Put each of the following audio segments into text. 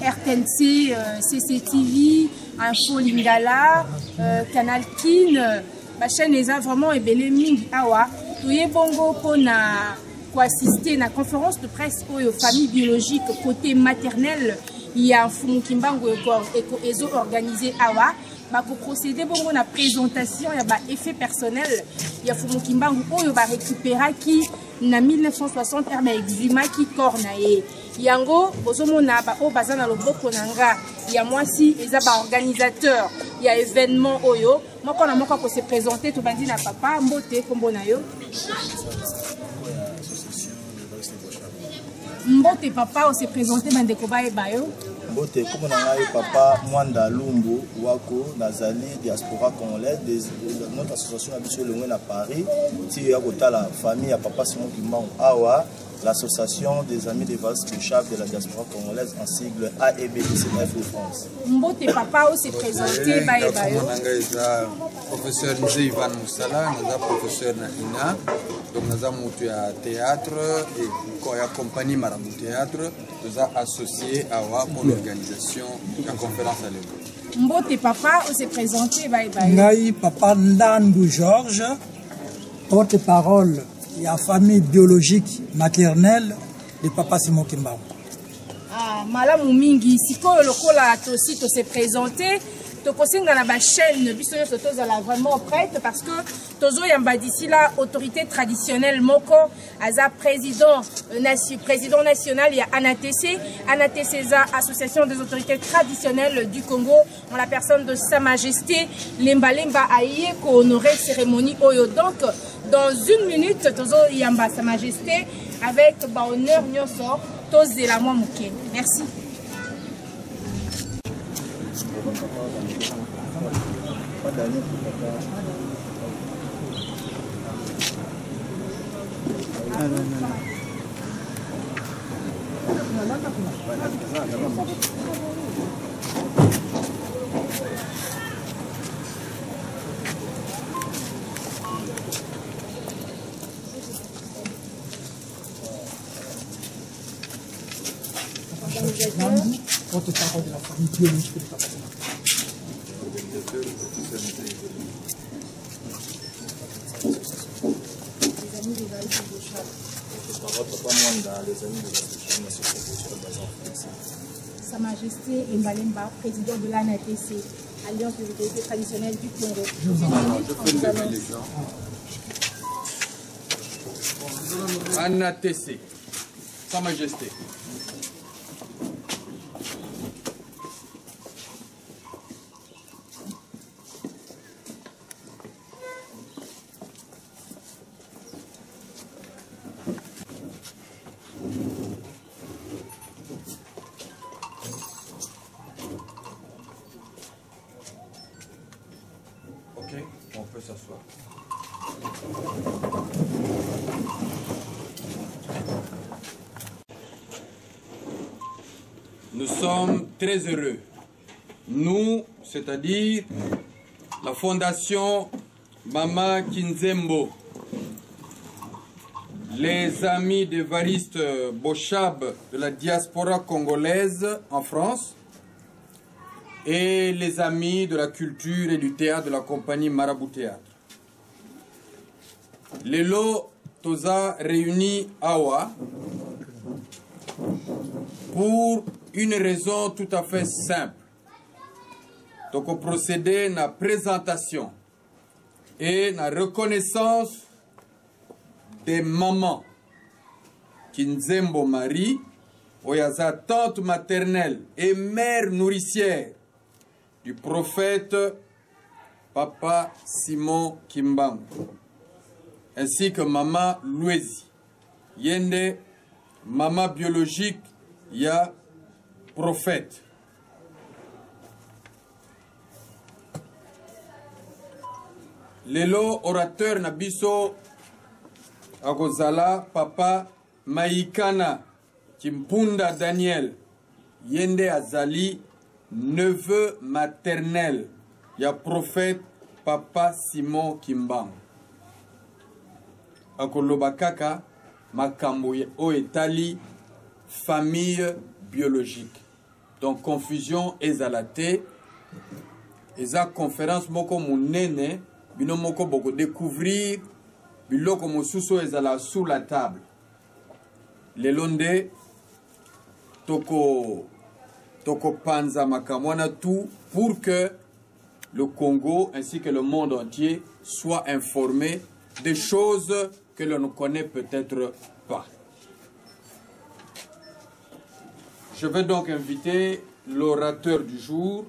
RTNC, CCTV, Info Lingala, Canal Kin, ma chaîne est vraiment ébélé mingi awa. Toye bongo pour assister à la conférence de presse aux familles biologiques côté maternel. Il y a un Fumu Kimbango et organisé awa. Pour procéder bongo na présentation, il y a un effet personnel. Il y a Fumu Kimbango qui va récupérer qui na 1960 herbe exuma qui cornaye. Yango bozomona ba o bazana loboko nanga. Il y a moi si les organisateur. Il y a événement oyo. Moi quand on a se présenter tout bandi na papa mbote kombo na yo. Mbote papa on s'est présenté bande koba e bayo. Mbote comme on a eu papa Mwanda Lumbu Wako Nazali diaspora congolaise notre association habituelle le à Paris. Si y a la famille à papa Simon Kimbango Awa. L'association des amis des vases de chef de la diaspora congolaise en sigle AEBCNF de France. Mbote papa s'est présenté bayo. Professeur Nzé Ivan Moussala, nous avons professeur Naina, donc nous avons un théâtre et quand il y a compagnie Marabout Théâtre, nous avons associé à mon organisation de la conférence à l'époque. Mbote papa s'est présenté bayo. Ngaï papa Ndandou Georges, porte-parole. Il y a une famille biologique maternelle de papa Simon Kimbango. Ah, Malamu Mingi, si le lokola aussi to s'est présenté, to kosenga na ba chaîne biso yo soto za la vraiment prête parce que tozo yamba d'ici là autorité traditionnelle moko aza président national il y a ANATC za association des autorités traditionnelles du Congo en la personne de Sa Majesté Lemba Lemba aye ko honorer cérémonie oyo donc dans une minute tozo yamba Sa Majesté avec ba honneur nyoso toze la moi muke. Merci. Porte-parole de la famille biologique de papa Simon. Les amis des vases de chef. Sa Majesté Mbalemba, président de l'ANATC, Alliance des autorités traditionnelles du Congo. ANATC, Sa Majesté. On peut s'asseoir. Nous sommes très heureux. Nous, c'est-à-dire la fondation Mama Kinzembo, les amis d'Évariste Bochab de la diaspora congolaise en France, et les amis de la culture et du théâtre de la compagnie Marabout Théâtre. Les lots Toza réunis Awa pour une raison tout à fait simple. Donc on procédait à la présentation et la reconnaissance des mamans Kinzembo Marie, Oyaza tante maternelle et mère nourricière du prophète Papa Simon Kimbango, ainsi que Maman Louézi. Yende, maman biologique, ya prophète. Lelo orateur Nabiso Agozala, Papa Maïkana Kimpunda Daniel, Yende Azali, neveu maternel, ya prophète Papa Simon Kimbango. Akolobakaka, makambo o etali famille biologique. Donc confusion ezala te. Eza conférence moko munene bino moko boko découvrir biloko mosusu ezala sous la table. Le londe toko panza makamwana tout pour que le Congo ainsi que le monde entier soit informé des choses que l'on ne connaît peut-être pas. Je vais donc inviter l'orateur du jour,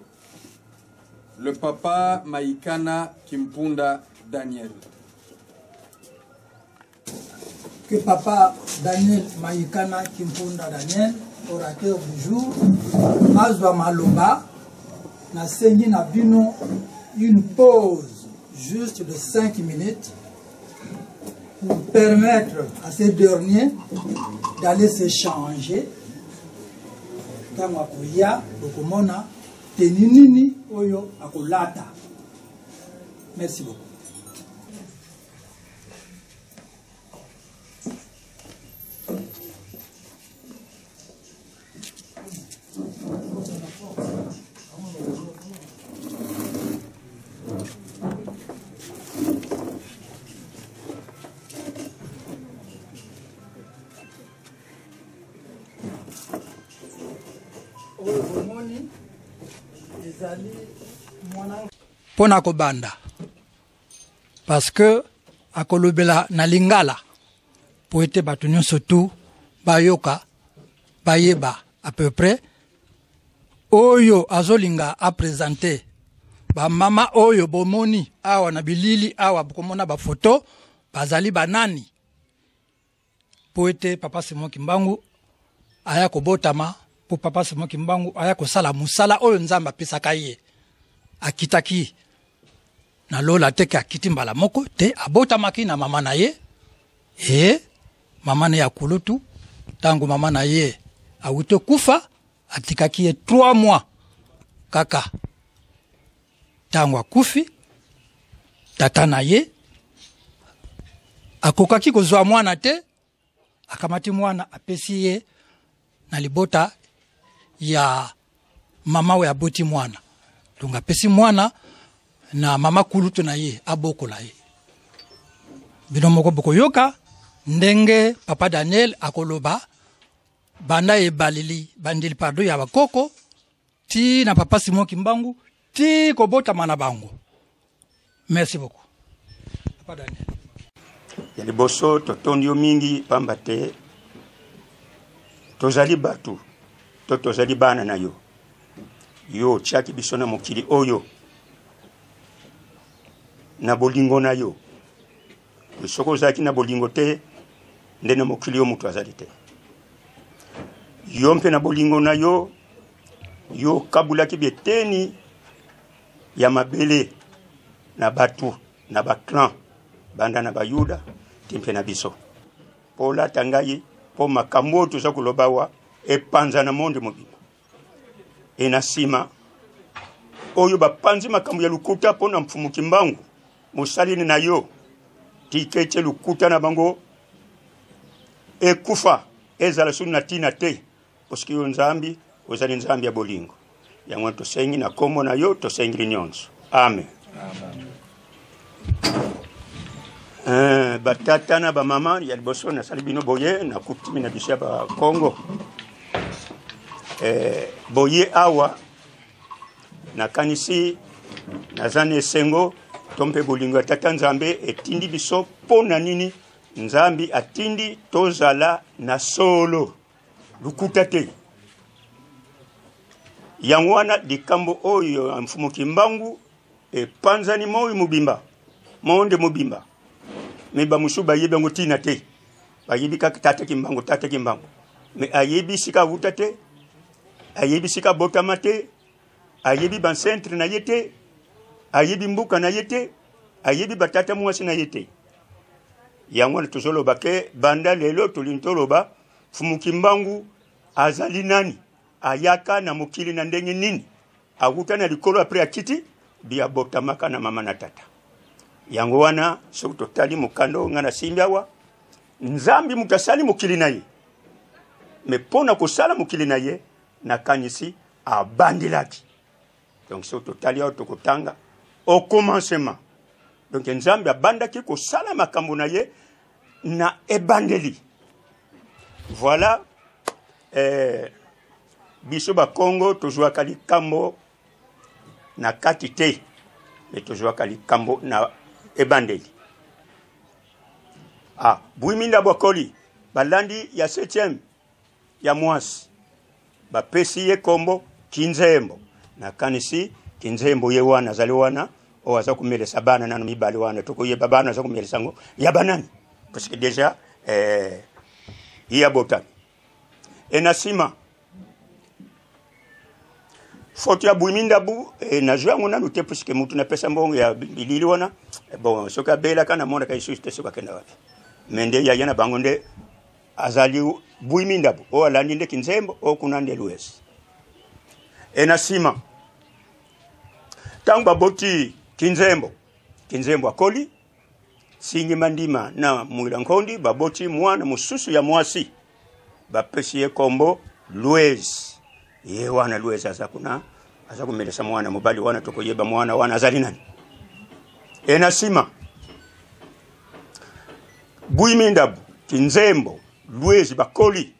le papa Maïkana Kimpunda Daniel. Que papa Daniel Maïkana Kimpunda Daniel, orateur du jour, Azwa Maloba, na sengi na bino une pause juste de 5 minutes pour permettre à ces derniers d'aller s'échanger. Tango akoya okomona teninini oyo akolata. Merci beaucoup. Pona kobanda parce que akolobela na lingala po ete bato nyonso tu bayoka bayeba à peu près oyo azolinga a présenter ba mama oyo bomoni awa na bilili awa bokomona ba photo bazali banani po ete papa Simon Kimbangu aya kobotama po papa Simon Kimbangu aya kosala musala oyo nzamba pesaka ye akitaki na lola teke akiti mbala moko te abotamaki na mama na ye mama na ya kulutu tangu mama na ye awute kufa atikaki ye 3 mois kaka tangu akufi tata na ye akokaki kozwa mwana te akamati mwana apesi ye na libota ya mama we aboti mwana donc apesi mwana na mama kulutu na ye abokola ye bino moko boko yoka ndenge papa Daniel akoloba banda e balili bandili pardon ya bakoko ti na papa Simon Kimbangu ti kobota mana bango. Merci beaucoup papa Daniel. Ya liboso totondio mingi pambate tozali batu tozali bana na yo chaki bisona mokili oyo na bolingo na yo soko zaki na bolingo te ndene mokili yo mutu azali te yo mpe na bolingo na yo kabula ki beteni ya mabele na batu na baklan banda na bayuda timpe na biso pola tangayi po makambo to zakulobawa epanza na monde mobima enasima oyo bapanzi makambo ya lukuta pona mfumu Kimbangu musalini na yo tikeche lukuta na bango ekufa ezala sunna tina te poski yo nzambi ozali nzambi ya bolingo yango tosengi na komo na yo tosengi nyonso amen batata na ba mama ya liboso na salibino boye na kutimi na bisha ba Kongo boye awa na kanisi na zane sengo tompe bolingo tata nzambe etindi biso pona nini nzambi atindi tozala na solo lukuta te yangwana dikambo oyo mfumu Kimbangu panzani moyo mubimba monde mubimba meba musuba yebe ngotina te bayibi ka tata Kimbangu me ayebi sika wutate ayebi sika botamate ayebi ban centre na yete ayebi mbuka na yete ayebi batata mwasi na yete yangwana tuzolo bake banda lelo tulintoloba mfumu Kimbangu azali nani ayaka na mukili na ndenge nini aguta na likolo apre akiti bia botamaka na mama na tata yango wana so totali mukando ngana simbiawa nzambi mutasali mukili na ye mais pona kosala mukili na ye nakanisi abandilaki. Donc c'est au total ya tokotanga au commencement. Donc nzambi abandaki kosala makambo na ye na ebandeli. Voilà biso ba Congo tozwaka likambo na kati te mais tozwaka likambo na ebandeli. Ah, Bwiminda Bokoli balandi ya 7e ya mwasi bapesi ye kombo Kinzembo na kanisi Kinzembo ye wana zali wana o aza kumelesa bana nanu mibali wana tokoyeba bana aza kumelesa ngo ya banani parce que déjà ya botani enasima foto ya Bwiminda bu na jwangu nanu te parce que mutu na pesa mbongo ya bilili wana bon soka bela kana mona kai suste soka kenda wapi mende ya yana bangonde azali Bwiminda bu o alandi nde Kinzembo o kunande Lues enasima tanga boti Kinzembo akoli singi mandima na mwila nkondi baboti mwana mususu ya mwasi bapesi ye kombo Lues ye wana Lues aza kumelesa mwana mubali wana tokoyeba mwana wana azali nani enasima Bwiminda Kinzembo Lues bakoli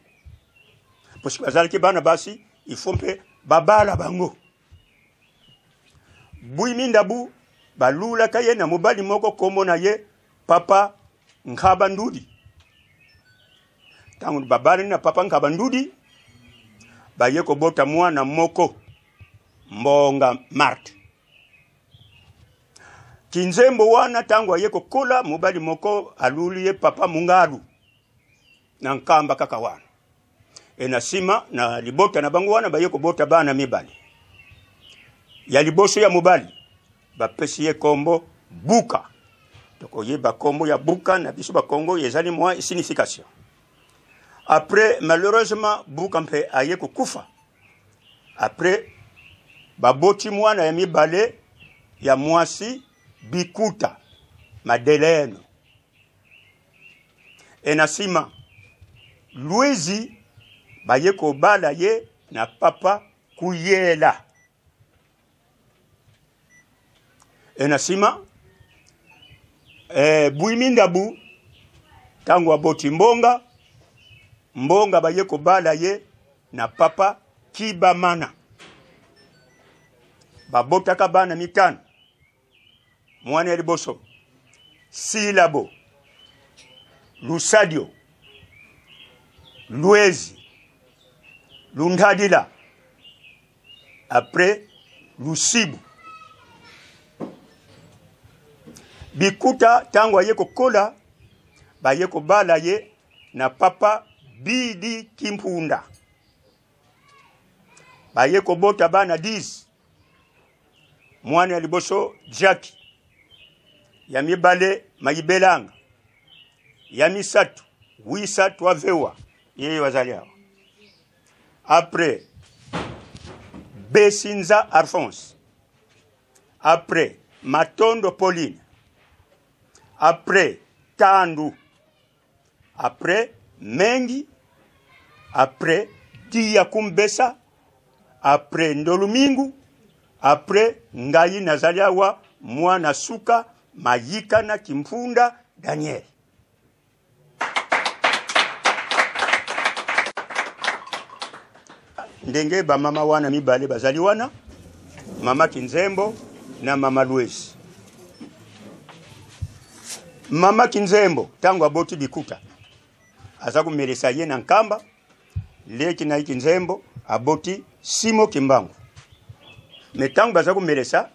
parce que bazali ke bana basi il faut mpe babala bango Bwiminda balula kaye na mobali moko kombo na ye Papa Nkabandudi. Tangu babali na Papa Nkabandudi baye ko bota mwana moko Mbonga Mart. Kinzembo wana tangu aye ko kola mobali moko aluli ye Papa Mungalu na Nkamba kaka wana. Enasima na libota na bangu wana baye ko bota bana mibali. Ya liboso ya mobali bapesi ye kombo Buka. Tokoyeba kombo ya Buka na biso ba Congo yezali mwa signification. Après malheureusement Buka mpe aye kukufa. Après baboti mwana ya mibale ya mwasi Bikuta Madeleine. Enasima Luezi baye ko bala ye na Papa Kuyela. Enasima Bwiminda tangu aboti Mbonga baye ko bala ye na Papa Kibamana. Babota kabana mitano. Mwana ya liboso Silabo Lusadio Luezi Lundadila après Lusibu Bikuta tangu aye ko kola baye ko bala ye na Papa Bidi Kimpunda baye ko bota bana 10 mwana ya liboso Jackie ya mibale Mayibelanga ya misatu wisatu avewa yeye wazali hao après Besinza Alphonse après Matondo Pauline après Tandu après Mengi après Tia Kumbesa après Ndolumingu après Ngai Nazaliawa mwana Suka Mayika na Kimpunda Daniel. Ndenge ba mama wana mibale bazali wana Mama Kinzembo na Mama Luesi. Mama Kinzembo tangu aboti Bikuta aza kumelesa ye na Nkamba leki na Kinzembo aboti Simo Kimbangu. Metangu baza kumelesa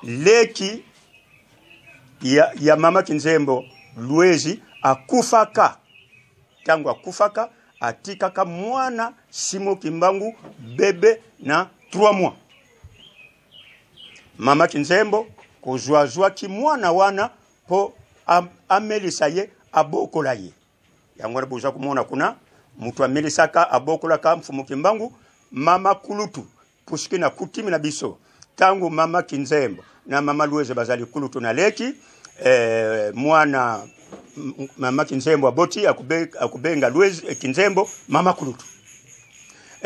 leki ya Mama Kinzembo Luezi akufaka. Tangu akufaka atikaka mwana Simo Kimbangu bebe na 3 mois. Mama Kinzembo kozwazwa ki mwana wana po amelisa ye abokola ye. Yango buza kumona kuna mutu amelisaka abokola ka Mfumu Kimbangu Mama Kulutu pushiki na kutimi na biso. Tangu Mama Kinzembo na Mama Luezi bazali Kulutu na leki mwana mama Kinzembo aboti akubenga Lwezi Kinzembo mama Kulutu.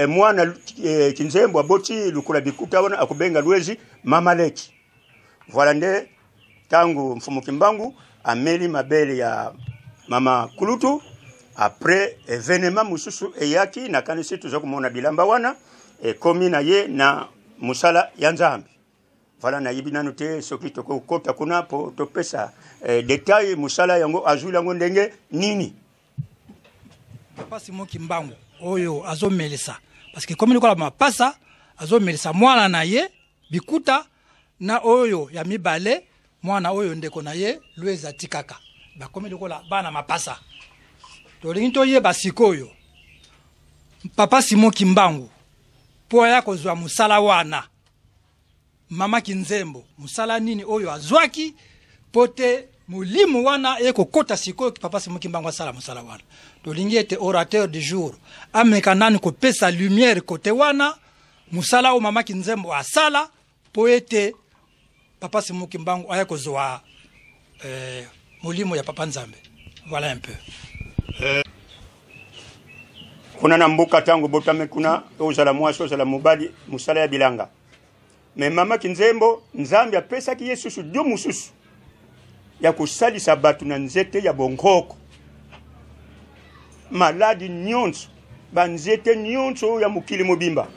Mwana Kinzembo aboti Lukula Bikuta wana akubenga Lwezi mama Leki. Voilà nde tangu mfumu Kimbangu ameli mabele ya mama Kulutu après événement mususu eyaki na kanisi tuza kumona bilamba wana komi na ye na musala ya Nzambi. Voilà na yibina note soki toko kota kuna po topesa detail musala yango azula ngo ndenge nini. Papa Simon Kimbangu oyo azomelisa parce que comme nikola mapasa azomelisa mwana na ye Bikuta na oyo ya mibale mwana oyo ndeko na ye Lwezi atikaka ba comme nikola bana mapasa to linto ye basikoyo Papa Simon Kimbangu po ya kozwa musala wana mama Kinzembo musala nini oyo azwaki pote mulimu wana eko kota sikoyo ki Papa Simon Kimbangu asala musala wana to lingi ete orateur du jour ameka nani ko pesa lumière kote wana musala o mama Kinzembo asala po ete Papa Simon Kimbangu aya kozwa mulimu ya Papa Nzambe. Voilà un peu. Kuna na mbuka tangu botame kuna ozala mwaso ozala mubali musala ya bilanga. Me mama Kinzembo Nzambe apesa ki Yesu dio mususu ya kusalisa batu na nzete ya bongoko. Maladi nyonso banzete nyonso ya mukili mobimba.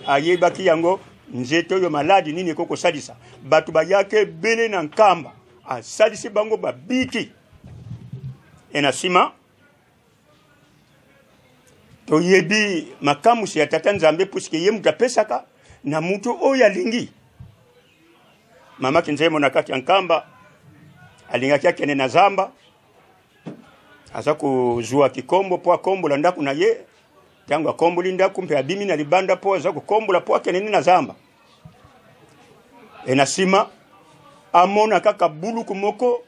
Ayebaki yango nzete yo maladi nini koko salisa batu bayake bele na nkamba asalisi bango babiki enasima to yebi makamu si atata Nzambe puisque ye mutapesaka na mutu oya lingi mama Kinzembo nakati nkamba alinga kyake na zamba asa kuzua kikombo po kombo la ndaku na ye tangu akombo linda kumpe abimi na libanda po asa kukombo la po kenene na zamba enasima amona kaka bulu kumoko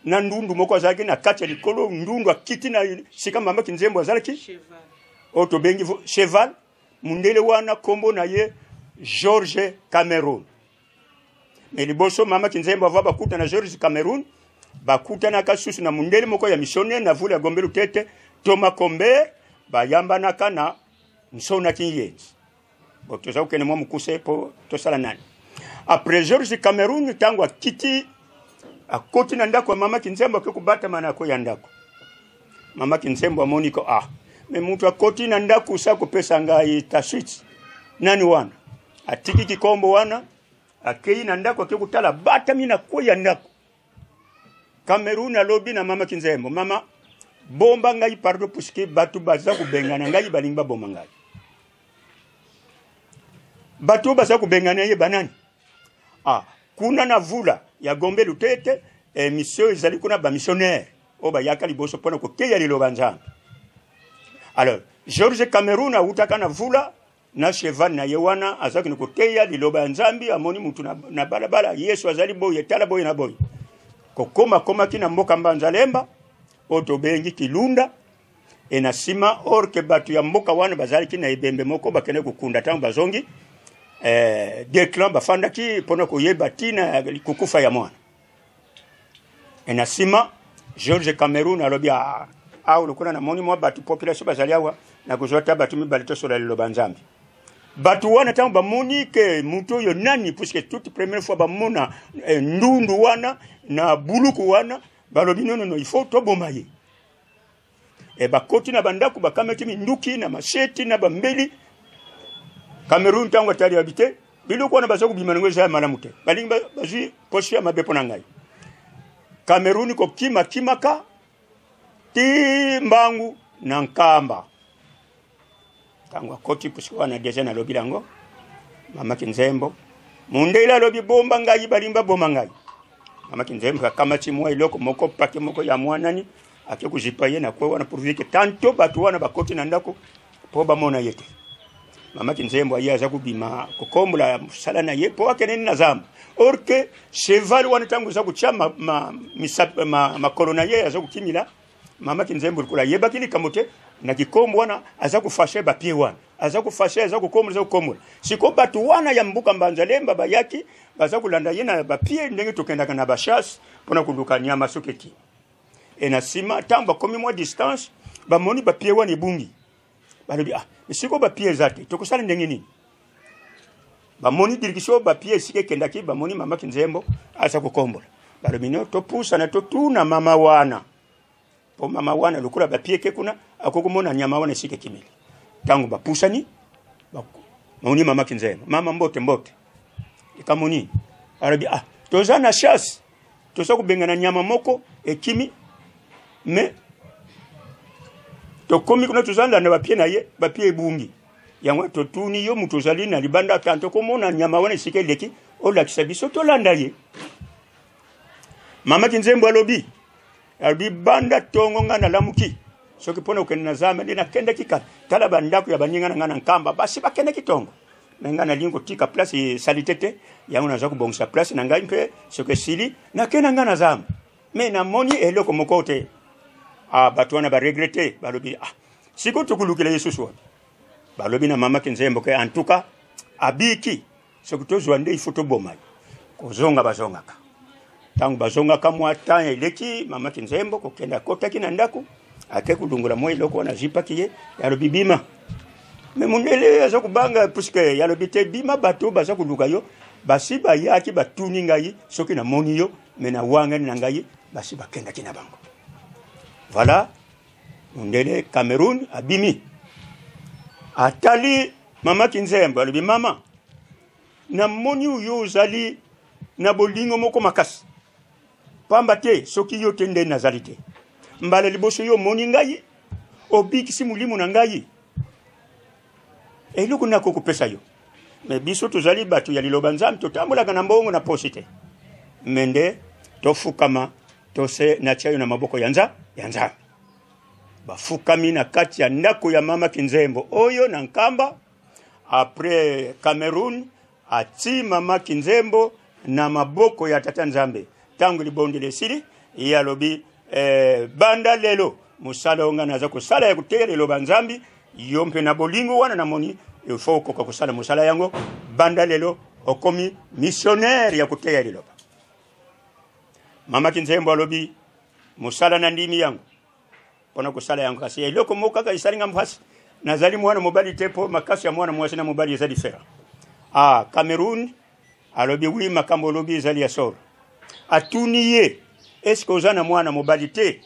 na ndundu moko azaki na kati ya likolo ndundu akiti na sika mama Kinzembo azalaki cheval oto bengi cheval mundele wana kombo na ye George Cameroun. Mais liboso mama Kinzembo ava bakuta na George Cameroun bakuta na kasusu na mundele moko ya missionnaire na vula Gombelu tete Thomas Comber bayamba naka na msona kinyenzi botoza ukene mwa mukuse po tosala nani. Après George Cameroun tangu akiti akoti na ndako mama Kinzembo akukubata manako ya ndako. Mama Kinzembo amoniko me mutu akoti na ndako usako pesa ngai taswiti nani wana atiki kikombo wana akei na ndako akikutala bata mina kwa ya ndako. Cameroun alobi na mama Kinzembo mama bomba ngai pardo puisque batu baza kubengana ngai balimba bomba ngai batu baza kubengana ye banani kuna na vula ya Gombelu tete mission ezali kuna ba missionnaire oba yaka liboso pona ko keya liloba Nzambe. Alors George Cameroun utaka na vula na cheval na yewana azaki ko keya liloba Nzambe amoni mutu na balabala Yesu azali boye tala boye na boye koma kina mboka mbanzalemba oto bengi kilunda enasima orke batu ya mboka wana bazali kina ibembe moko bakene kukunda tangu bazongi declan bafanda ki pona koyeba tina kukufa ya mwana enasima George Cameroun alobia au lokuna na moni mwa batu population bazali awa na kuzota batu mibalito sola liloba Nzambe batu wana tangu bamoni ke muto yo nani puisque toute première fois bamona ndundu wana na buluku wana balobi non il faut to bomaye bakoti na bandaku bakameti minduki na masheti na bambeli Cameroun tango tali habité biluku wana bazaku bimanangweza malamute balinga bazi poshi ya mabepo na ngai Cameroun ko kimaka timbangu na nkamba tango koti puisque wana deja na lobi lango mama Kinzembo mundela lobi bomba ngai balimba bomba ngai mama Kinzembo kama chimwa iloko moko pake moko ya mwanani akikujipaye na kwa wana purvike tanto batu wana bakoti na ndako po bamona yete mama Kinzembo ayaza kubima kukombula sala na yepo akeneni na zamba orke cheval wana tangu za kuchama ma corona ye aza kukimila mama Kinzembo kula yeba kili kamote na kikombo wana aza kufashe ba pie wana aza kufashe aza kukombula za kukombula siko batu wana ya mbuka mbanzalemba bayaki baza kulanda yena ba pie ndenge tokenda kana bashas pona kunduka nyama soketi et na sima tamba komi moi distance ba moni ba pied wana ebungi balobi ah siko ba pied zate to kosala ndenge nini ba moni direction ba pied sike kendaki ba moni mama Kinzembo asa kokombola balobi no to pusa na to tuna mama wana po mama wana lokula ba pied ke kuna akokomona nyama wana sike kimeli tangu ba pusani ba moni mama Kinzembo mama mbote ikamoni balobi ah toza na chasse toza kubengana nyama moko ekimi mais to komi kuna tuzanda na bapie na ye bapie ebungi yango to tuni yo mutozali na libanda tanto komona nyama wana sikeleki ola kisabiso to landa ye mama Kinzembo alobi banda tongo ngana lamuki soki pona ukena zama ndina kenda kika tala bandako ya banyinga na ngana nkamba basi bakenda kitongo ngana lingo tika place salitete yango naza kubongisa place na ngai mpe soki sili na kena ngana zama me na moni eloko mokote batu wana ba regretter balobi siko tukulukile Yesu swa balobi na mama Kinzembo ke en tout cas abiki soko tozwande ifoto bomai kozonga bazongaka tangu bazongaka mwata eleki mama Kinzembo kokenda kota kina ndako ake kudungula moyo loko na jipa kiye yalobi bima me mundele aza kubanga puisque yalobi te bima bato baza kuluka yo basi ba yaki batuni ngai soki na moni yo me na wanga na ngai basi bakenda kina bango. Voilà, mundele Cameroun abimi. Atali mama Kinzembo alobi mama na moni uyo zali na bolingo moko makasi. Pamba te soki yo tende nazalite. Mbala liboso yo moni ngai obiki mulimu na ngai. Eloko nako kopesa yo. Me biso tozali batu ya liloba nzambe totambola na mbongo na posite. Mende tofukama tose na chayo na maboko ya nzambe. Bafukami na kati ya ndako ya mama Kinzembo oyo na nkamba après Cameroun ati mama Kinzembo na maboko ya tata nzambe tangu libondele sili ya lobi banda lelo musala onga naza kusala ya kuteya lelo banzambi yompe na bolingo wana na moni ifoko kwa kusala musala yango banda lelo okomi missionnaire ya kuteya lelo mama Kinzembo alobi musala na ndimi yangu pona kusala yangu kasi eloko moka ka isalinga mfasi nazali mwana mobali tepo makasi ya mwana mwasi na mobali ezali fera Cameroun alobi wi makambo lobi ezali ya soro atuniye eske ozana mwana mobali te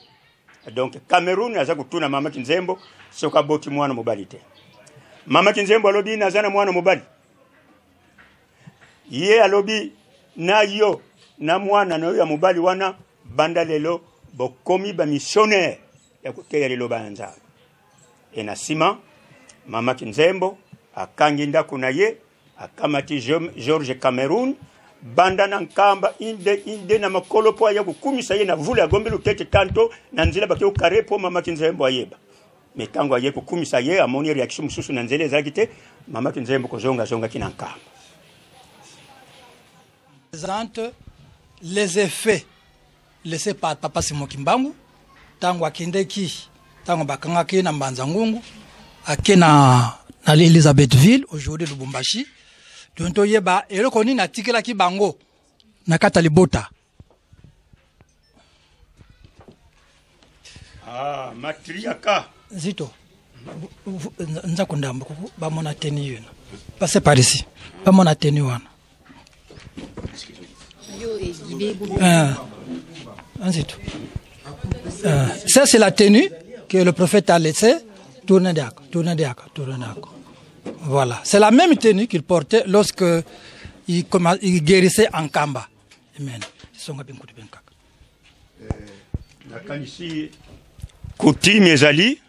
donc Cameroun aza kutuna mama Kinzembo soka boti mwana mobali te mama Kinzembo alobi nazana mwana mobali ye alobi na yo na mwana na yo ya mobali wana banda lelo bokomi ba missionnaire ya kuteya lelo banza ena sima mama Kinzembo akangi ndako na ye akamati George Cameroun banda na nkamba inde na makolo po ya kukumisa ye na vula ya gombe lutete tanto na nzela bakyo kare po mama Kinzembo ayeba metango aye kukumisa ye amoni reaction mususu na nzela ezakite mama Kinzembo zonga kina nkamba présente les effets laissés par papa Simon Kimbangu tango akendeki tango bakangaki na Mbanza Ngungu akena na Elizabethville aujourd'hui Lubumbashi donto yeba eloko nini atikela ki bango na kata libota matriaka zito nza kundamba ba mona teni yona passe par ici ba mona teni wana Zito ça c'est la tenue que le prophète a laissée tourner d'accord. Voilà, c'est la même tenue qu'il portait lorsque il guérissait en Kamba. Amen. Nakanisi kutimi ezali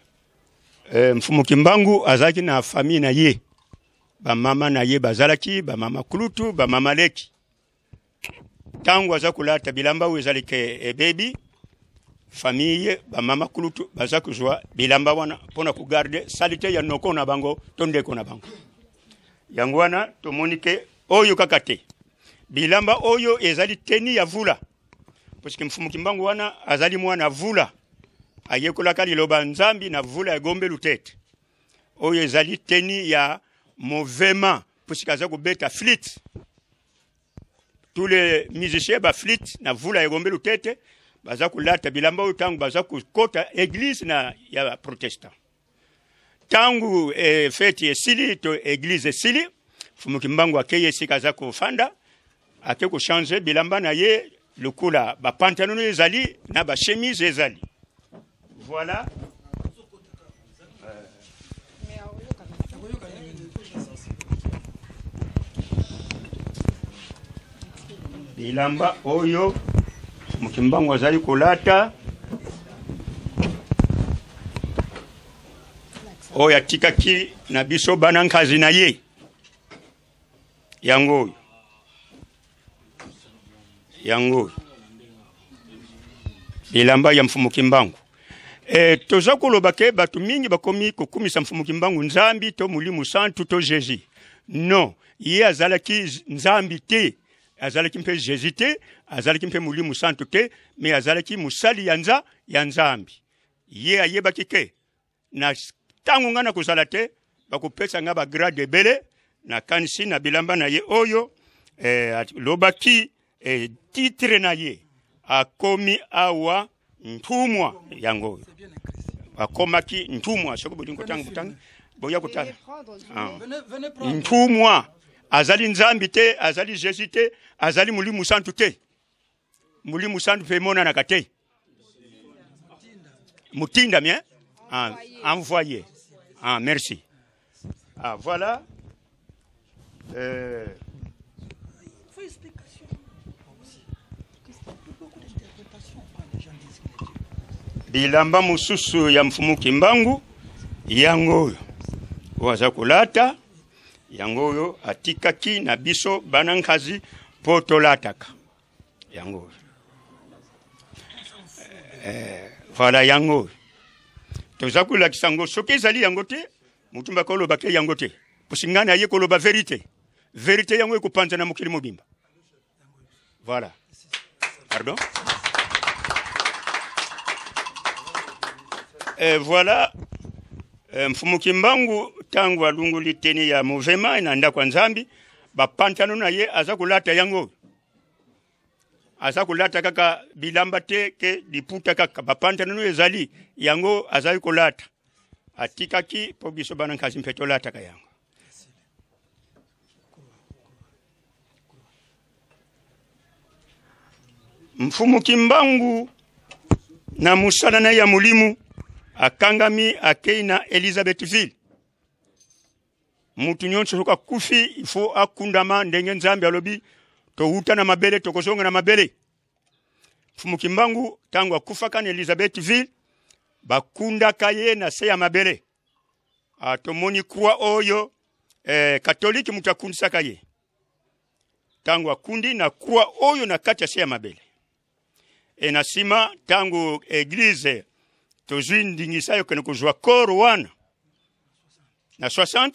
mfumu Kimbangu azaki na famille na ye ba mama na ye bazalaki ba mama Kulutu ba mama Leki tangu azakulata bilamba ezali ke baby famille ba mama Kulutu bazakuzwa bilamba wana pona ku garder salite ya noko na bango tondeko na bango yango wana tomonike oyo kakate bilamba oyo ezali teni ya vula parce que mfumu Kimbangu wana azali mwana vula ayekola kali loba nzambi na vula ya gombe lutete oyo ezali teni ya mouvement parce que aza kubeta flûte tous les musiciens ba flûte na vula ya gombe lutete baza kulata bilamba oyo tangu baza kukota église na ya protestant tangu feti esili to église esili mfumu Kimbangu akeye sika aza kufanda ake kuchange bilamba na ye lukula ba pantalon ezali na ba chemise ezali voilà. Bilamba oyo Kimbangu azali kulata oyo atikaki na biso bana nkazi na ye yango bilamba ya mfumu Kimbangu toza koloba ke batu mingi bakomi kokumisa mfumu Kimbangu nzambi to mulimu santu to Jésus non ye azalaki nzambi te azalaki mpe Jésus te azalaki mpe mulimu santu te me azalaki musali ya nzambi ye ayebaki ke na tangu ngana kozala te bakopesa nga ba grade ebele na kanisi na bilamba na ye oyo lobaki titre na ye akomi awa ntumwa yango akomaki ntumwa soko bodingo tangu boya kutala ntumwa azali nzambi te azali Jésus te azali mulimu santu te mulimu santu pe mona na kate mutinda bien envoyé merci voilà bilamba mususu ya mfumu Kimbangu yango waza kulata yango atikaki na biso bana nkazi potolataka yango voilà yango toza kulakisa ngo soki ezali yango te mutumba koloba ke yango te pusingana ye koloba vérité yango ekopanza na mokili mobimba voilà pardon voilà mfumu Kimbangu tangu alungu liteni ya mouvement inaenda kwa nzambi ba pantalon na ye aza kulata yango aza kulata kaka bilamba te ke diputa kaka ba pantalon ezali yango aza kulata atikaki po biso bana nkazi mpeto lata ka yango mfumu Kimbangu na musala na ya mulimu akangami akeina Elizabethville mutu nyonso soka kufi ifo akundama ndenge nzambi alobi to huta na mabele to kozonga na mabele mfumu Kimbangu tangu akufa kana Elizabethville bakunda kaye na se ya mabele atomoni kwa oyo katoliki mutakundisa kaye tangu akundi na kwa oyo na kati ya se ya mabele enasima tangu eglise tozwi ndingisa yo kene kuzwa koro wana na 60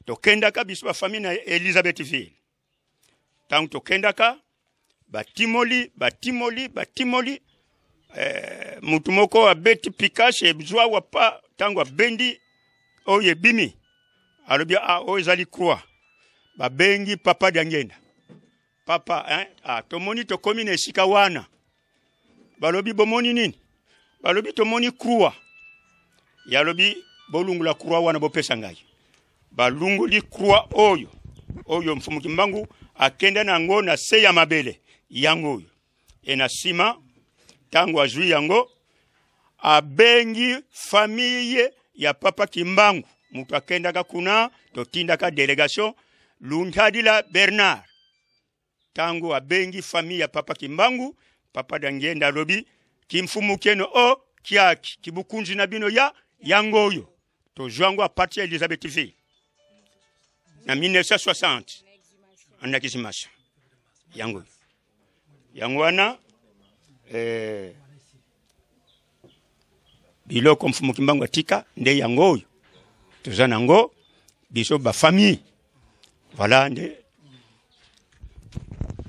tokendaka biso ba famille na Elizabethville tangu tokendaka batimoli mutu moko abeti pikashe bzwa wapa tangu abendi oye bimi alobi o ezali croix babengi papa Dangenda papa tomoni tokomi na esika wana balobi bomoni nini balobi tomoni croix yalobi bolungula croix wana bopesa ngai balunguli croix oyo mfumu Kimbangu akenda nango na se ya mabele yango oyo enasima tangu azui yango abengi famille ya papa Kimbangu mutu akendaka kuna totindaka délégation Luntadila Bernard tangu abengi famille ya papa Kimbangu papa Dangenda lobi kimfumu keno kiaki kibukunzi na bino ya yango oyo tozwango a partir ya Elizabethville na 1960 anakizimasha yango wana biloko mfumu Kimbangu atika nde yango oyo tozana ngo biso ba famille voilà nde.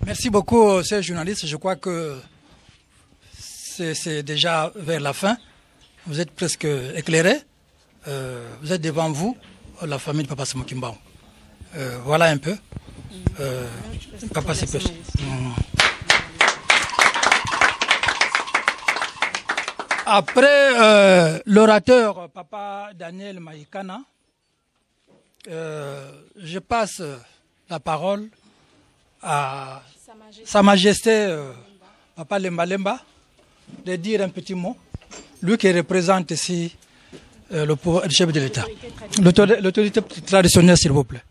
Merci beaucoup, chers journalistes. Je crois que c'est déjà vers la fin. Vous êtes presque éclairés. Vous êtes devant vous, la famille de Papa Simon Kimbangu. Voilà un peu. Papa, c'est Après l'orateur Papa Daniel Maïkana, je passe la parole à Sa Majesté Papa Lemba Lemba de dire un petit mot, lui qui représente ici le chef de l'État. L'autorité traditionnelle, s'il vous plaît.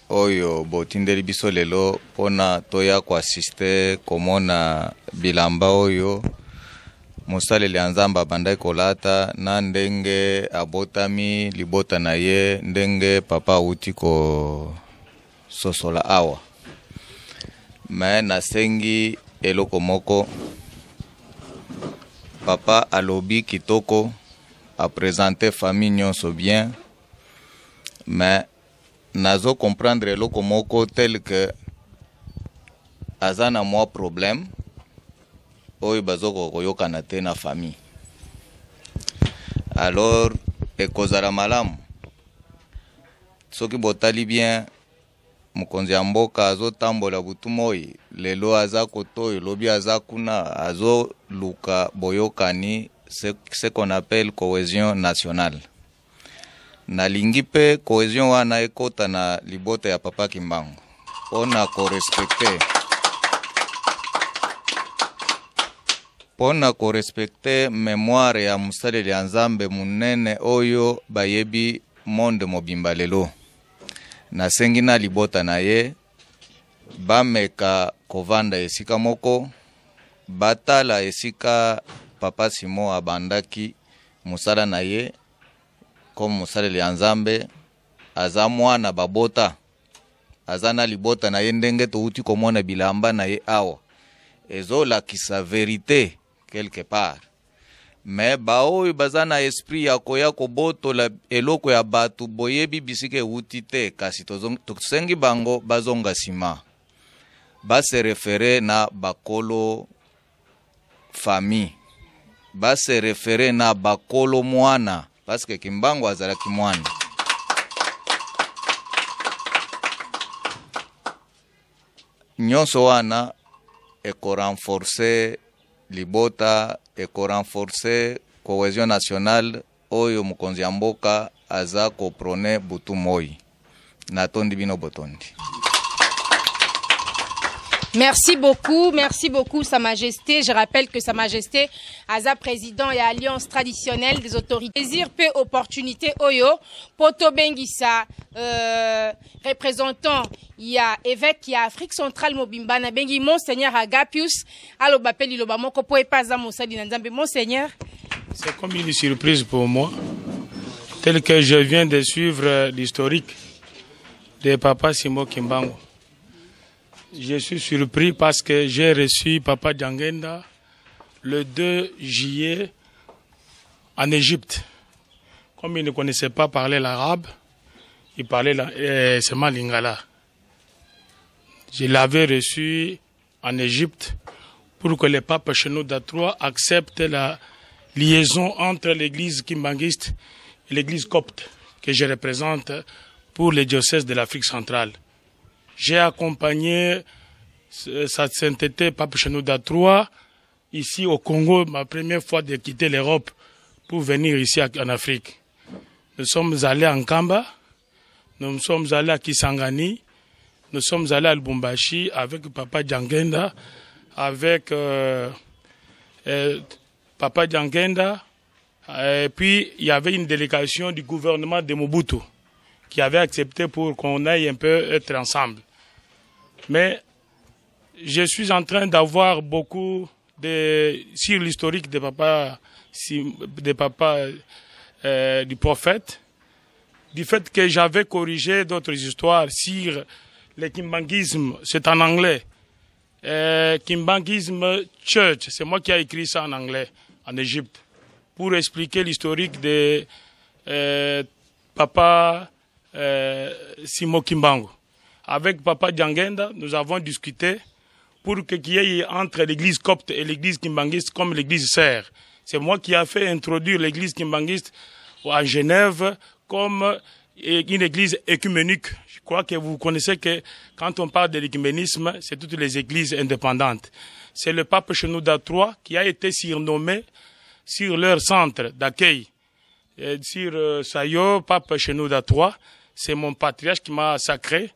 Oyo botindeli biso lelo pona toya ko assiste komona bilamba oyo mosaleli ya nzambe bandai kolata na ndenge abotami libota na ye ndenge papa uti ko sosola awa me nasengi eloko moko papa alobi kitoko a présenter famille nyonso bien mais nazo comprendre eloko moko tel que azana moi problème oyo bazoko koyokana te na famille alors ekozala malamu soki botali bien mokonzi ya mboka azotambola butu moi lelo aza kotoyo lobi aza kuna azoluka boyokani ce qu'on appelle cohésion nationale. Nalingi pe cohésion wana ekota na libota ya papa Kimbangu pona ko respecter mémoire ya musaleli ya nzambe munene oyo bayebi monde mobimba lelo. Nasengi na libota na ye bameka kovanda esika moko batala esika papa Simo abandaki musala na ye comme musaleli ya nzambe aza mwana babota aza na libota na ye ndenge touti komona bilamba na ye awa ezolakisa vérité quelque part mais baoyo baza na esprit ya koya kobotola eloko ya batu boyebi bisike euti te kasi tosengi bango bazonga nsima base refere na bakolo famille base refere na bakolo mwana parce que Kimbangu azalaki mwana nyonso wana eko renforcer libota eko renforcer cohésion nationale oyo mokonzi ya mboka aza koprone butu moi natondi bino botondi. Merci beaucoup Sa Majesté. Je rappelle que Sa Majesté Aza président et alliance traditionnelle des autorités. Désir peu opportunité oyo poto bengisa représentant il y a évêque qui a Afrique centrale mobimba na bengi monseigneur Agapius alo bapeli lo bamoko po epaza mosali na nzambe monseigneur. C'est comme une surprise pour moi tel que je viens de suivre l'historique de papa Simo Kimbangu. Je suis surpris parce que j'ai reçu Papa Djangenda le 2 juillet en Égypte. Comme il ne connaissait pas parler l'arabe, il parlait seulement lingala. Je l'avais reçu en Égypte pour que le pape Shenouda III accepte la liaison entre l'église kimbanguiste et l'église copte que je représente pour le diocèse de l'Afrique centrale. J'ai accompagné sa sainteté Pape Shenouda III ici au Congo, ma première fois de quitter l'Europe pour venir ici en Afrique. Nous sommes allés à Nkamba, nous sommes allés à Kisangani, nous sommes allés à Lubumbashi avec Papa Djangenda, avec Papa Djangenda, et puis il y avait une délégation du gouvernement de Mobutu qui avait accepté pour qu'on aille un peu être ensemble. Mais je suis en train d'avoir beaucoup sur l'historique de papa du prophète, du fait que j'avais corrigé d'autres histoires sur le kimbanguisme, c'est en anglais. Kimbanguisme Church, c'est moi qui ai écrit ça en anglais, en Égypte, pour expliquer l'historique de papa Simo Kimbangu. Avec Papa Djangenda, nous avons discuté pour qu'il y ait entre l'église copte et l'église kimbanguiste comme l'église sœur. C'est moi qui ai fait introduire l'église kimbanguiste à Genève comme une église écuménique. Je crois que vous connaissez que quand on parle de l'écuménisme, c'est toutes les églises indépendantes. C'est le pape Shenouda III qui a été surnommé sur leur centre d'accueil. Sur Sayo, pape Shenouda III, c'est mon patriarche qui m'a sacré.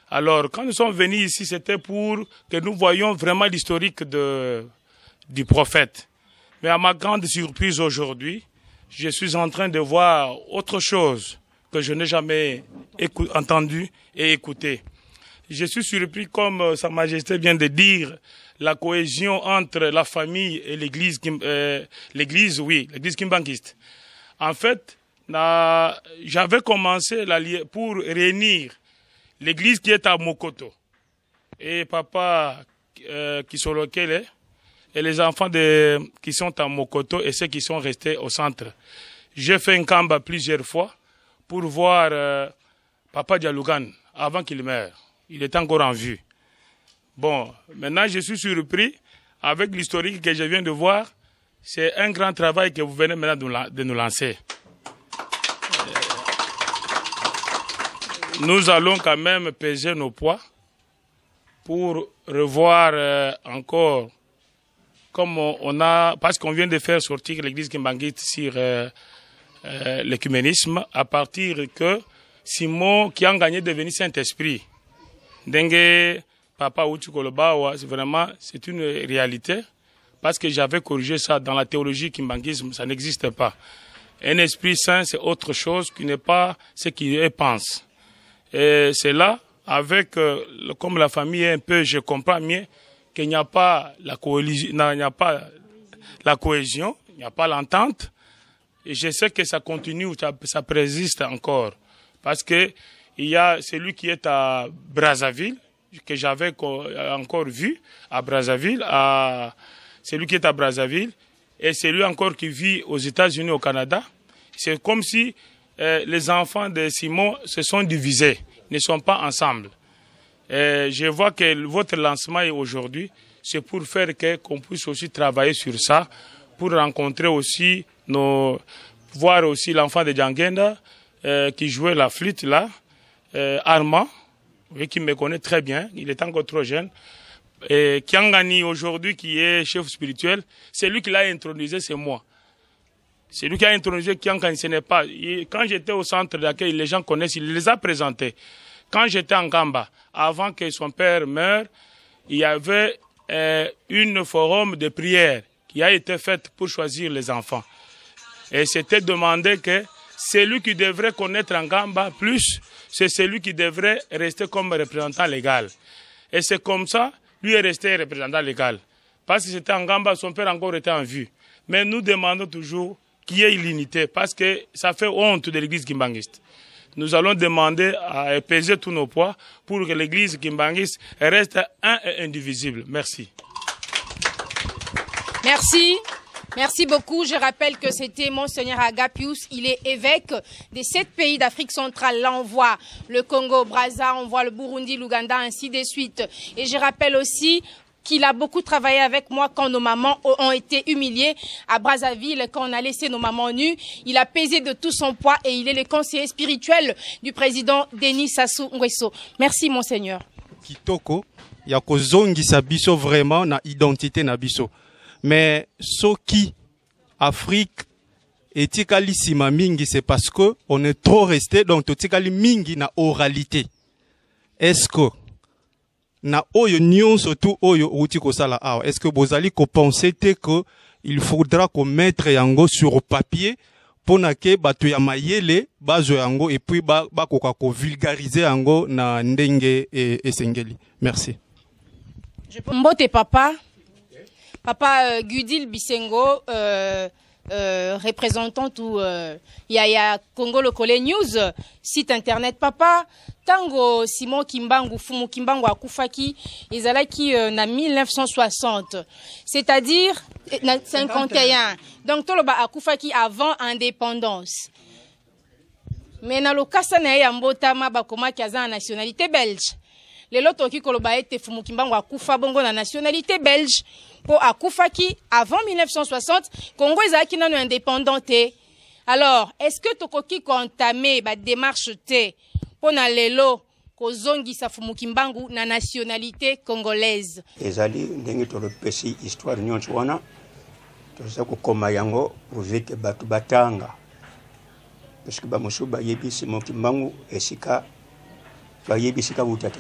Alors, quand nous sommes venus ici, c'était pour que nous voyions vraiment l'historique du prophète. Mais à ma grande surprise aujourd'hui, je suis en train de voir autre chose que je n'ai jamais entendu et écouté. Je suis surpris, comme Sa Majesté vient de dire, la cohésion entre la famille et l'église kimbanguiste. En fait, j'avais commencé pour réunir l'église qui est à Mokoto et papa Kisolokele et les enfants qui sont à Mokoto et ceux qui sont restés au centre. J'ai fait un camp plusieurs fois pour voir papa Dialougan avant qu'il meure. Il est encore en vue. Bon, maintenant je suis surpris avec l'historique que je viens de voir. C'est un grand travail que vous venez maintenant de nous lancer. Nous allons quand même peser nos poids pour revoir encore comme parce qu'on vient de faire sortir l'église kimbanguiste sur l'écuménisme à partir que Simon qui a gagné devenu Saint-Esprit. Dengue Papa Utukolobawa, c'est une réalité parce que j'avais corrigé ça dans la théologie kimbanguisme, ça n'existe pas. Un esprit saint, c'est autre chose qui n'est pas ce qu'il pense. Et c'est là, avec, comme la famille est un peu, je comprends mieux qu'il n'y a pas la cohésion, il n'y a pas l'entente. Et je sais que ça continue, ça persiste encore. Parce que il y a celui qui est à Brazzaville, que j'avais encore vu à Brazzaville, celui qui est à Brazzaville, et celui encore qui vit aux États-Unis, au Canada. C'est comme si les enfants de Simon se sont divisés, ne sont pas ensemble. Je vois que votre lancement aujourd'hui, c'est pour faire qu'on puisse aussi travailler sur ça, pour rencontrer aussi voir aussi l'enfant de Djangenda qui jouait la flûte là, Armand, oui, qui me connaît très bien, il est encore trop jeune. Et Kiangani aujourd'hui qui est chef spirituel, c'est lui qui l'a intronisé, c'est moi. C'est lui qui a intronisé Kiangani, ce n'est pas. Quand j'étais au centre d'accueil, les gens connaissent, il les a présentés. Quand j'étais en Gamba, avant que son père meure, il y avait une forum de prière qui a été faite pour choisir les enfants. Et c'était demandé que celui qui devrait connaître en Gamba plus, c'est celui qui devrait rester comme représentant légal. Et c'est comme ça, lui est resté représentant légal. Parce que c'était en Gamba, son père encore était en vue. Mais nous demandons toujours qu'il y ait l'unité, parce que ça fait honte de l'église kimbanguiste. Nous allons demander à peser tous nos poids pour que l'église kimbanguiste reste un et indivisible. Merci. Merci. Merci beaucoup. Je rappelle que c'était Monseigneur Agapius. Il est évêque des 7 pays d'Afrique centrale. Là, on voit le Congo, Brazza, on voit le Burundi, l'Ouganda, ainsi de suite. Et je rappelle aussi qu'il a beaucoup travaillé avec moi quand nos mamans ont été humiliées à Brazzaville, quand on a laissé nos mamans nues. Il a pesé de tout son poids et il est le conseiller spirituel du président Denis Sassou Nguesso. Merci, Monseigneur. Kitoko, ya kozongisa biso vraiment na identité na biso. Mais ce qui Afrique etikali sima mingi, c'est parce que on est trop resté donc etikali mingi na oralité. Est-ce que na oyo nyonso tout oyo uti ko sala awa, est-ce que bozali ko penser que il faudra qu'on mette yango sur papier pour que batu ya mayele bazo yango et puis ba koka ko vulgariser yango na ndenge et sengeli. Merci. Mbote papa Gudil Bisengo, représentant tout Yaya Congo Lokole News, site internet papa. Tango Simon Kimbangu Fumu Kimbangu akufaki ezalaki na 1960, c'est-à-dire na 51. Donc toloba akufaki avant indépendance. Mais na lokasa na ya mbotama bakoma kaza nationalité belge. Lelo toki koloba ete Fumu Kimbangu akufa bongo na nationalité belge. Po akufaki avant 1960, Congo ezalaki nano indépendante. Alors, est-ce que tokoki entamé ba démarche te pour na lelo kozongisa Fumukimbangu na nationalité congolaise? Ezali ndenge tolopesi histoire nyonso wana toza kokoma yango uvike batu batanga parce que bamusu bayebi Fumukimbangu esika bayebi sika butate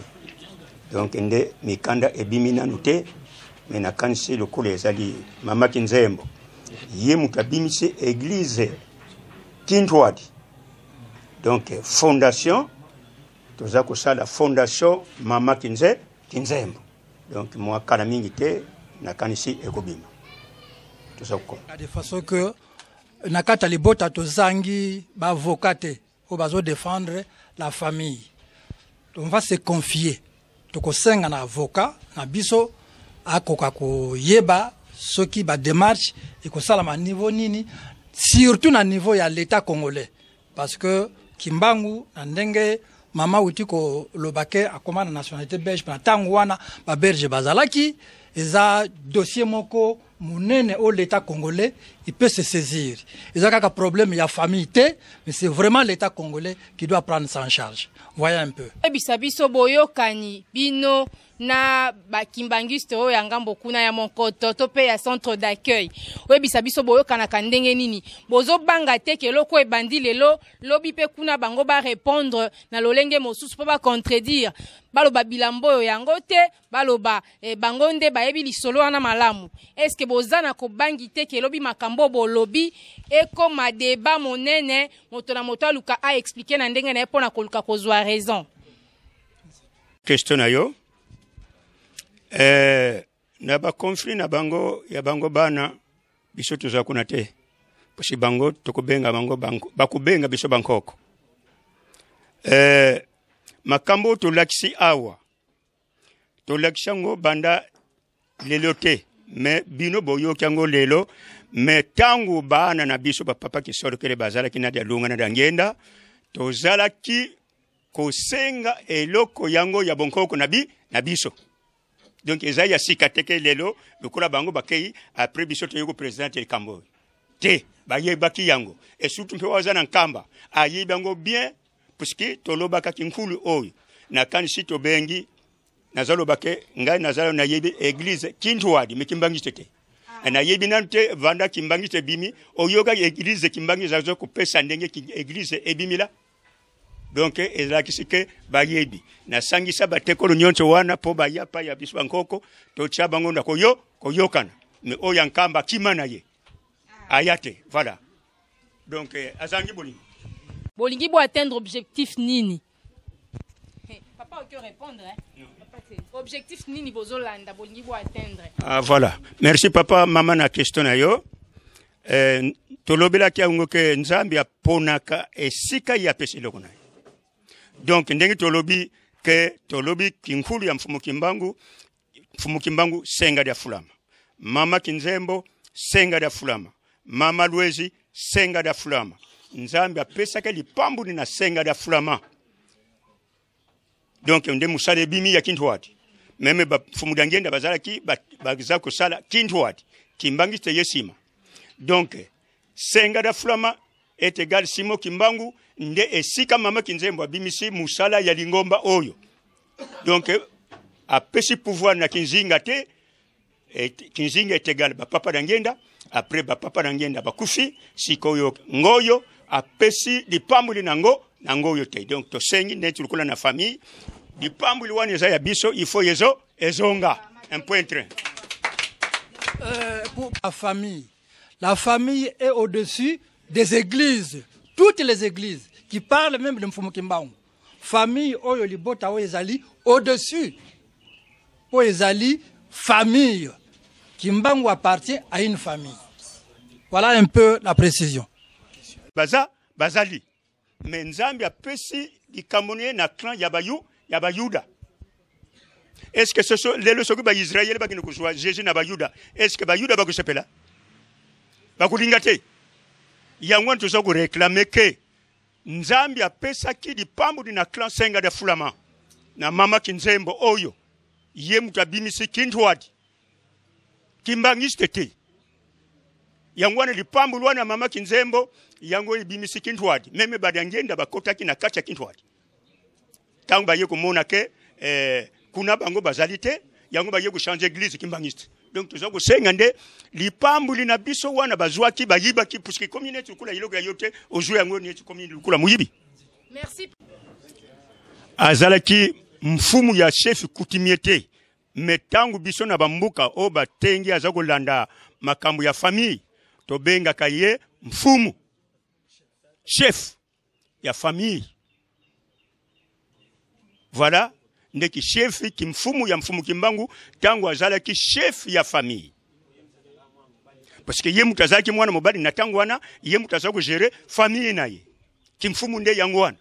donc nde mikanda ebimi nanu te me nakanisi lokolo ezali mama Kinzembo ye mutu abimisi église Kintwadi donc fondation toza kosala fondation mama Kinzembo donc moi kala mingi te nakanisi ekobima toza kokoma de façon que nakata libota tozangi ba avocat te o bazo défendre la famille. On va se confier tokosenga na avocat na biso akoka koyeba soki ba démarche ekosala ma niveau nini surtout na niveau ya l'état congolais parce que Kimbangu na ndenge mama uti ko lobake akoma na nationalité belge na tango wana ba belge bazalaki eza dossier moko munene au l'état congolais il peut se saisir eza kaka problème ya famille te mais c'est vraiment l'état congolais qui doit prendre ça en charge. Voyez un peu bisabiso boyokani bino na bakimbangiste oyo ya ngambo kuna ya Monkoto to pe ya centre d'accueil oyo bisabiso boyokana kandenge nini bozo banga te ke loko ebandi lelo lobi pe kuna bango ba répondre na lolenge mosusu po ba contredire baloba bilambo oyo yango te baloba bango nde bayebi lisolo wana malamu. Est-ce que bozana ko bangi te ke lobi makambo bolobi ekoma débat monene moto na moto aluka a expliquer na ndenge na epona koluka kozwa raison? Question na yo na ba conflit na bango ya bango bana biso toza kuna te parce bango tokobenga bango bakubenga biso bankoko makambo to lakisi awa to lakisango banda lelo te mais bino boyo kyango lelo mais tangu bana na biso papa ki sorokele bazala kina dia lunga na dangenda tozala ki kosenga eloko yango ya bonkoko na biso. Donc ezaya sikateke lelo lokola bango bakei après biso toyeko président el Kambo te baye baki yango et surtout mpe wazana nkamba ayi bango bien parce que toloba ka kinkulu oyo na kanisi to bengi nazalo bake ngai nazalo na yebi église Kintwadi mikimbangi tete na yebi nante vanda kimbangi te bimi oyoka église kimbangi zazo ko pesa ndenge ki église ebimila. Donc ezakisike bayebi na sangisa batekolo nyonso wana po baya pa ya biso bankoko to chabango na koyokana mais oya nkamba kimana ye ayate voilà. Donc azangi bolingi bo atteindre objectif nini? Papa peut répondre hein? Objectif nini bozolanda bolingi bo atteindre? Ah voilà, merci papa mama na question na yo tolobela kia ngoke nzambi aponaka esika ya pesiloko na. Donc ndenge tolobi ke tolobi kinkulu ya Fumukimbangu senga dia fulama mama Kinzembo senga dia fulama mama Lwezi senga dia fulama nzambi apesa ke lipambu na senga dia fulama. Donc nde musale bimi ya Kintwadi meme ba Fumudangenda bazala ki baza ko sala Kintwadi Kimbangi te yesima. Donc senga dia fulama est égal Simo Kimbangu nde esika mama Kinzembo abimisi musala ya lingomba oyo. Donc apesi pouvoir na Kinzinga te Kinzinga est égal papa Dangenda après papa Dangenda bakufi sikoyo ngoyo apesi lipambuli nango ngoyo te. Donc to sengi netu lukula na famille lipambuli wana za ya biso il faut ezonga un point train. Pour la famille est au-dessus des églises, toutes les églises qui parlent même de Fumukimbangu. Famille oyo libota oyo ezali au-dessus. Oyo ezali famille. Kimbangu appartient à une famille. Voilà un peu la précision. Bazali. Mais Nzambi apesi likamone na clan ya Bayuda. Est-ce que ce sont les leçons que Israël ba kino kuswa Jésus na Bayuda? Est-ce que Bayuda ba kusepela? Ba kulingate. Yango ntozo ko réclamer que Nzambi apesa ki lipambu na clan senga de fulama na mama Kinzembo oyo ye mutabimisi Kintwadi Kimbangiste te yango wana lipambulwa na mama Kinzembo yango ibimisi Kintwadi meme badangenda bakotaki na kacha Kintwadi tangu baye komona ke kuna bango bazalite yango baye ko changer église kimbangiste donc tuza ko senga nde lipambuli na biso wana bazwaki bayiba ki puisque communauté kula iloga yote ozu yango ni communauté kula muyibi. Merci. Azalaki mfumu ya chef coutumier metangu biso na bambuka o batengi azakolanda makambo ya famille to benga kaye mfumu chef ya famille. Voilà ndeki chef ki mfumu ya mfumu Kimbangu tangu azalaki chef ya famille. Parce que ye mutazaki mwana mobali na tangu wana ye mutazako gérer famille naye. Kimfumu nde yango wana.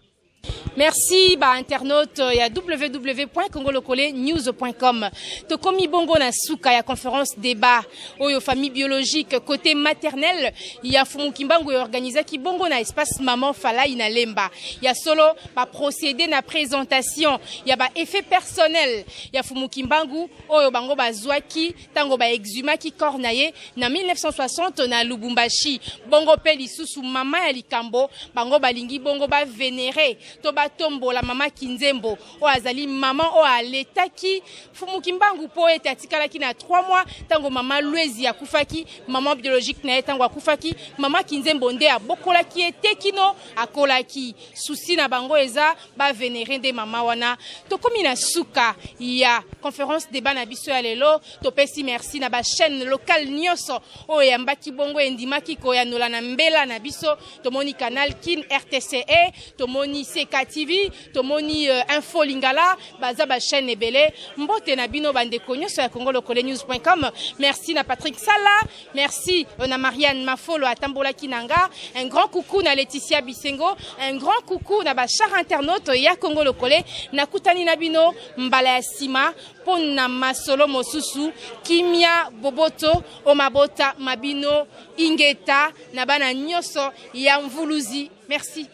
Merci ba internaute ya www.congolokolenews.com. To komi bongo na suka ya conférence débat oyo famille biologique côté maternel ya Fumu Kimbangu organisé ki bongo na espace maman Falai na Lemba. Ya solo ba procéder na présentation ya ba effet personnel ya Fumu Kimbangu oyo bango bazwaki tango ba exhumaki corps naye na 1960 na Lubumbashi. Bongo pe lisusu mama ya likambo bango balingi bongo ba vénérer to batombo la mama Kinzembo o azali maman o aletaki Fumu Kimbangu po etatikala ki na 3 mois tango mama Louezi ya kufaki maman biologique na tango akufaki mama Kinzembo nde abokolaki etekino akolaki souci na bango eza ba vénérer nde mama wana to komi na suka ya conférence débat na biso ya lelo to pesi merci na ba chaîne locale nyoso o yambaki bongo endimaki ko ya nola na mbela na biso to moni canal Kin RTCE to moni CKTV, tomoni Info Lingala, baza ba chaîne ebele, mbote na bino bande konyo sur congolokolenews.com. Merci na Patrick Sala, merci na Marianne Mafolo à Tambola Kinanga, un grand coucou na Laetitia Bisengo, un grand coucou na ba char internaute ya Congolokole, na kutani na bino mbala ya sima, pona masolo mosusu, kimia boboto, omabota mabino, ingeta, na bana nyoso ya mvuluzi. Merci.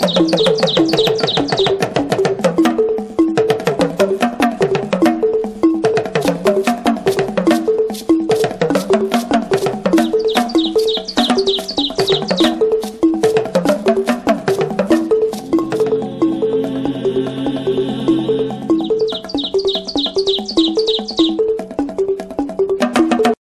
Thank you.